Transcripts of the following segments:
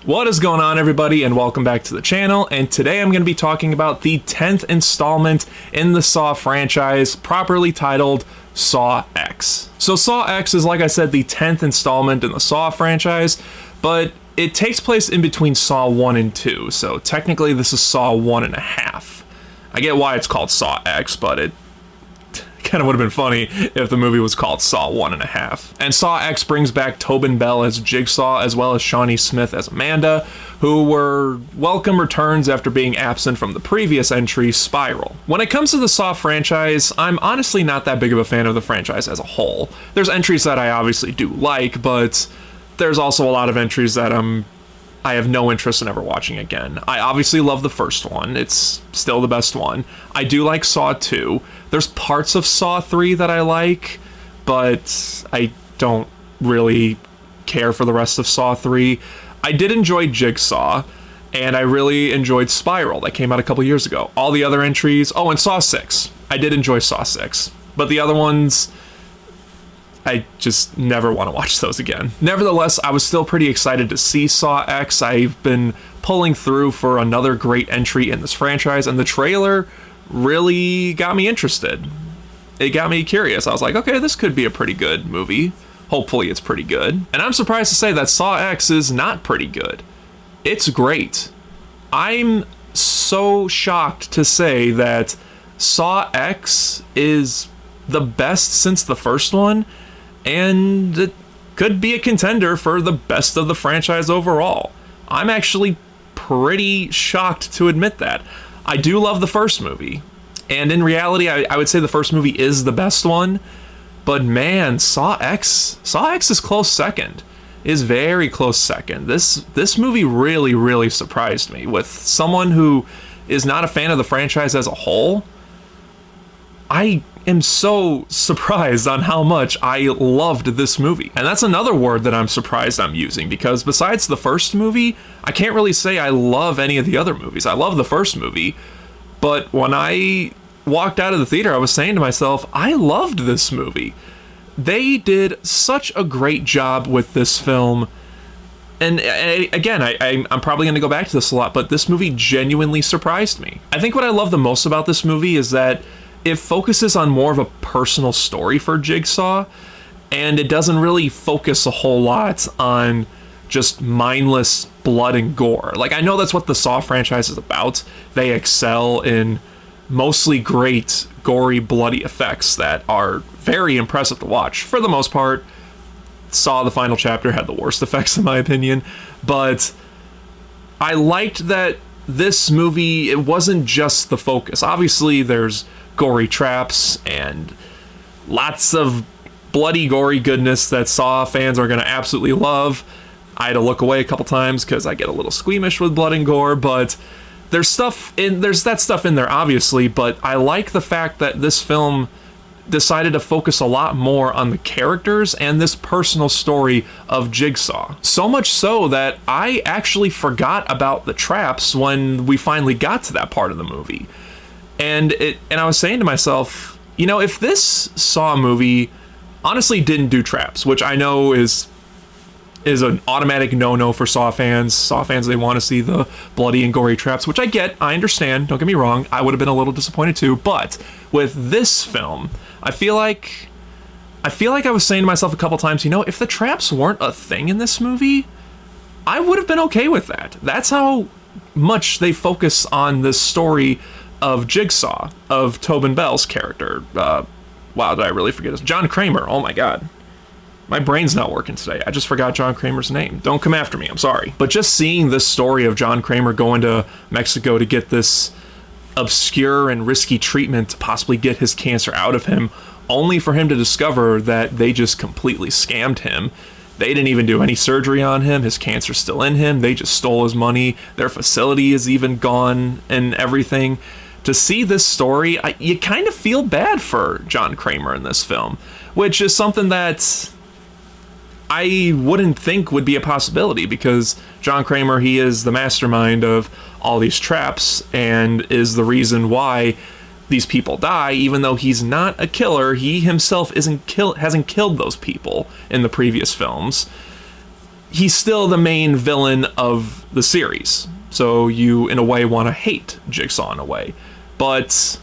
What is going on, everybody, and welcome back to the channel. And today I'm going to be talking about the 10th installment in the Saw franchise, properly titled Saw X. So Saw X is, like I said, the 10th installment in the Saw franchise, but it takes place in between Saw 1 and 2, so technically this is Saw 1.5. I get why it's called Saw X, but it kind of would have been funny if the movie was called Saw 1.5. And Saw X brings back Tobin Bell as Jigsaw, as well as Shawnee Smith as Amanda, who were welcome returns after being absent from the previous entry, Spiral. When it comes to the Saw franchise, I'm honestly not that big of a fan of the franchise as a whole. There's entries that I obviously do like, but there's also a lot of entries that I have no interest in ever watching again. I obviously love the first one. It's still the best one. I do like Saw 2. There's parts of Saw 3 that I like, but I don't really care for the rest of Saw 3. I did enjoy Jigsaw, and I really enjoyed Spiral. That came out a couple years ago. All the other entries... Oh, and Saw 6. I did enjoy Saw 6. But the other ones... I just never want to watch those again. Nevertheless, I was still pretty excited to see Saw X. I've been pulling through for another great entry in this franchise, and the trailer really got me interested. It got me curious. I was like, okay, this could be a pretty good movie. Hopefully it's pretty good. And I'm surprised to say that Saw X is not pretty good. It's great. I'm so shocked to say that Saw X is the best since the first one, and it could be a contender for the best of the franchise overall. I'm actually pretty shocked to admit that. I do love the first movie, and in reality, I would say the first movie is the best one, but man, Saw X is close second. Is very close second. This movie really surprised me. With someone who is not a fan of the franchise as a whole, I am so surprised on how much I loved this movie. And that's another word that I'm surprised I'm using, because besides the first movie, I can't really say I love any of the other movies. I love the first movie, but when I walked out of the theater, I was saying to myself, I loved this movie. They did such a great job with this film. And again, I'm probably going to go back to this a lot, but this movie genuinely surprised me. I think what I love the most about this movie is that it focuses on more of a personal story for Jigsaw, and it doesn't really focus a whole lot on just mindless blood and gore. Like, I know that's what the Saw franchise is about. They excel in mostly great, gory, bloody effects that are very impressive to watch. For the most part, Saw the final chapter had the worst effects in my opinion, but I liked that this movie, it wasn't just the focus. Obviously, there's gory traps and lots of bloody, gory goodness that Saw fans are going to absolutely love. I had to look away a couple times because I get a little squeamish with blood and gore, but there's that stuff in there, obviously, but I like the fact that this film decided to focus a lot more on the characters and this personal story of Jigsaw. So much so that I actually forgot about the traps when we finally got to that part of the movie. And I was saying to myself, you know, if this Saw movie honestly didn't do traps, which I know is an automatic no-no for Saw fans. They want to see the bloody and gory traps, which I get, I understand, don't get me wrong, I would have been a little disappointed too, but with this film, I feel like I was saying to myself a couple times, you know, if the traps weren't a thing in this movie, I would have been okay with that. That's how much they focus on this story of Jigsaw, of Tobin Bell's character. Wow, did I really forget his? John Kramer, oh my god. My brain's not working today. I just forgot John Kramer's name. Don't come after me, I'm sorry. But just seeing this story of John Kramer going to Mexico to get this obscure and risky treatment to possibly get his cancer out of him, only for him to discover that they just completely scammed him. They didn't even do any surgery on him. His cancer's still in him. They just stole his money. Their facility is even gone and everything. To see this story, you kind of feel bad for John Kramer in this film, which is something that I wouldn't think would be a possibility, because John Kramer, he is the mastermind of all these traps and is the reason why these people die. Even though he's not a killer, he himself hasn't killed those people in the previous films. he's still the main villain of the series. So you, in a way, want to hate Jigsaw in a way. But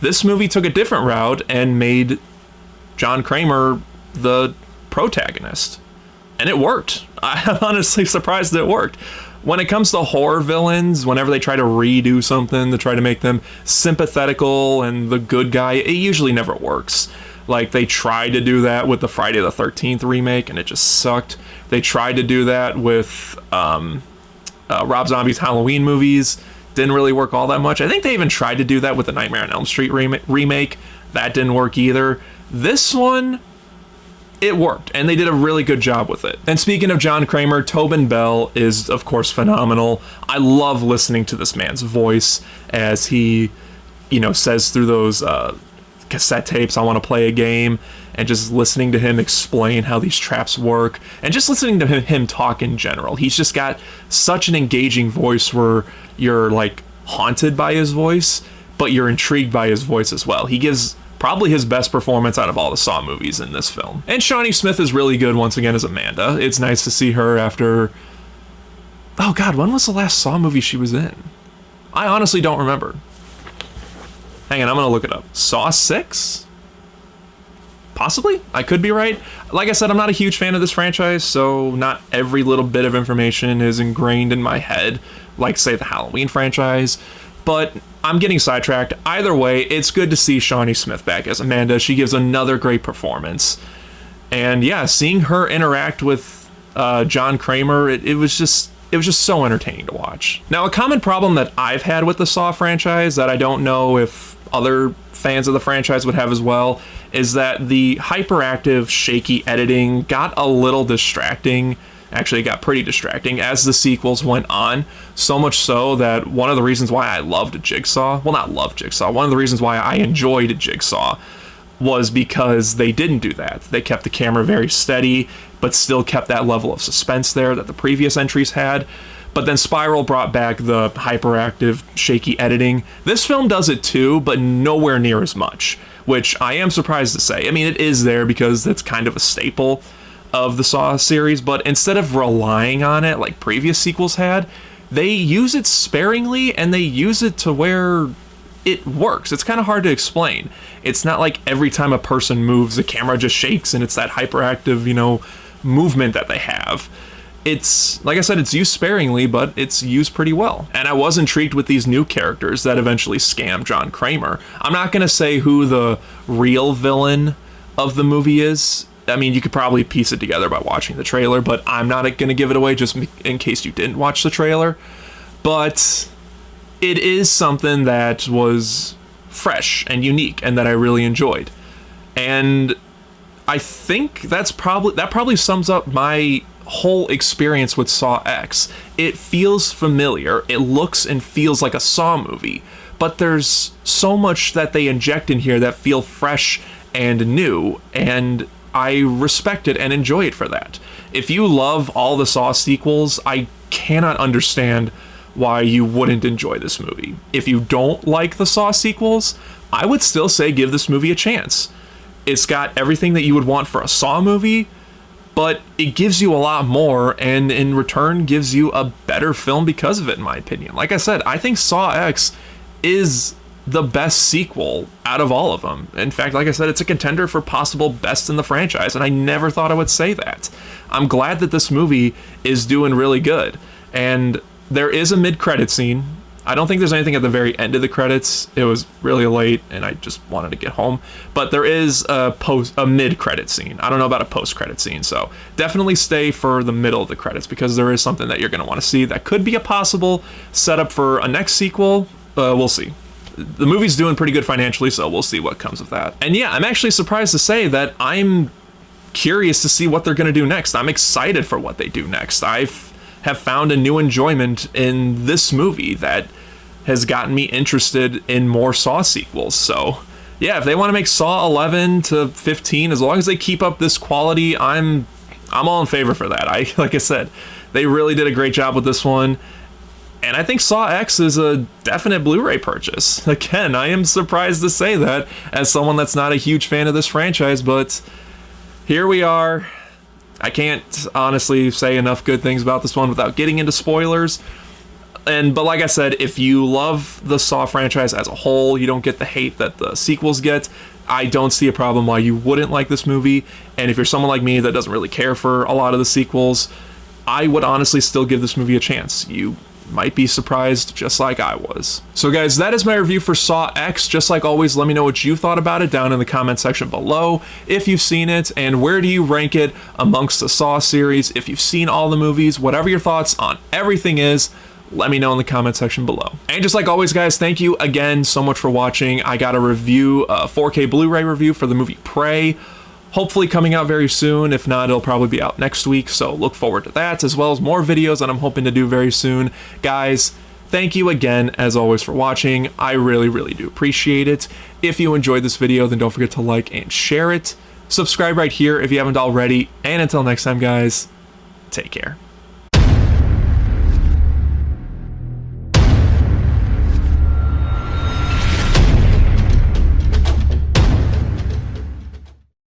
this movie took a different route and made John Kramer the protagonist. And it worked. I'm honestly surprised that it worked. When it comes to horror villains, whenever they try to redo something to try to make them sympathetical and the good guy, it usually never works. Like, they tried to do that with the Friday the 13th remake, and it just sucked. They tried to do that with Rob Zombie's Halloween movies. Didn't really work all that much. I think they even tried to do that with the Nightmare on Elm Street remake. That didn't work either. This one, it worked, and they did a really good job with it. And speaking of John Kramer, Tobin Bell is, of course, phenomenal. I love listening to this man's voice as he, says through those cassette tapes, I want to play a game, and just listening to him explain how these traps work, and just listening to him talk in general. He's just got such an engaging voice where you're, like, haunted by his voice, but you're intrigued by his voice as well. He gives probably his best performance out of all the Saw movies in this film. And Shawnee Smith is really good once again as Amanda. It's nice to see her after... Oh god, when was the last Saw movie she was in? I honestly don't remember. Hang on, I'm gonna look it up. Saw 6? Possibly? I could be right. Like I said, I'm not a huge fan of this franchise, so not every little bit of information is ingrained in my head, like, say, the Halloween franchise. But I'm getting sidetracked. Either way, it's good to see Shawnee Smith back as Amanda. She gives another great performance. And yeah, seeing her interact with John Kramer, it was just so entertaining to watch. Now, a common problem that I've had with the Saw franchise that I don't know if other fans of the franchise would have as well is that the hyperactive, shaky editing got a little distracting. Actually, it got pretty distracting as the sequels went on. So much so that one of the reasons why I loved Jigsaw, well, not loved Jigsaw, one of the reasons why I enjoyed Jigsaw was because they didn't do that. They kept the camera very steady, but still kept that level of suspense there that the previous entries had. But then Spiral brought back the hyperactive, shaky editing. This film does it too, but nowhere near as much, which I am surprised to say. I mean, it is there because it's kind of a staple of the Saw series, but instead of relying on it like previous sequels had, they use it sparingly and they use it to where it works. It's kind of hard to explain. It's not like every time a person moves, the camera just shakes and it's that hyperactive, movement that they have. It's, like I said, it's used sparingly, but it's used pretty well. And I was intrigued with these new characters that eventually scam John Kramer. I'm not going to say who the real villain of the movie is. I mean, you could probably piece it together by watching the trailer, but I'm not going to give it away just in case you didn't watch the trailer. But it is something that was fresh and unique and that I really enjoyed. And I think that probably sums up my whole experience with Saw X. It feels familiar. It looks and feels like a Saw movie, but there's so much that they inject in here that feel fresh and new, and I respect it and enjoy it for that. If you love all the Saw sequels, I cannot understand why you wouldn't enjoy this movie. If you don't like the Saw sequels, I would still say give this movie a chance. It's got everything that you would want for a Saw movie, but it gives you a lot more, and in return gives you a better film because of it, in my opinion. Like I said, I think Saw X is the best sequel out of all of them. In fact, like I said, it's a contender for possible best in the franchise, and I never thought I would say that. I'm glad that this movie is doing really good, and there is a mid-credit scene. I don't think there's anything at the very end of the credits. It was really late, and I just wanted to get home. But there is a mid-credit scene. I don't know about a post-credit scene, so definitely stay for the middle of the credits, because there is something that you're going to want to see that could be a possible setup for a next sequel. We'll see. The movie's doing pretty good financially, so we'll see what comes of that. And yeah, I'm actually surprised to say that I'm curious to see what they're going to do next. I'm excited for what they do next. I have found a new enjoyment in this movie that has gotten me interested in more Saw sequels. So yeah, if they want to make Saw 11 to 15, as long as they keep up this quality, I'm all in favor for that. Like I said, they really did a great job with this one. And I think Saw X is a definite Blu-ray purchase. Again, I am surprised to say that as someone that's not a huge fan of this franchise, but here we are. I can't honestly say enough good things about this one without getting into spoilers. But like I said, if you love the Saw franchise as a whole, you don't get the hate that the sequels get, I don't see a problem why you wouldn't like this movie. And if you're someone like me that doesn't really care for a lot of the sequels, I would honestly still give this movie a chance. You might be surprised just like I was. So guys, that is my review for Saw X. Just like always, let me know what you thought about it down in the comment section below, if you've seen it, and where do you rank it amongst the Saw series. If you've seen all the movies, whatever your thoughts on everything is, let me know in the comment section below. And just like always, guys, thank you again so much for watching. I got a 4K Blu-ray review for the movie Prey, hopefully coming out very soon. If not, it'll probably be out next week, so look forward to that, as well as more videos that I'm hoping to do very soon. Guys, thank you again, as always, for watching. I really, really do appreciate it. If you enjoyed this video, then don't forget to like and share it. Subscribe right here if you haven't already, and until next time, guys, take care.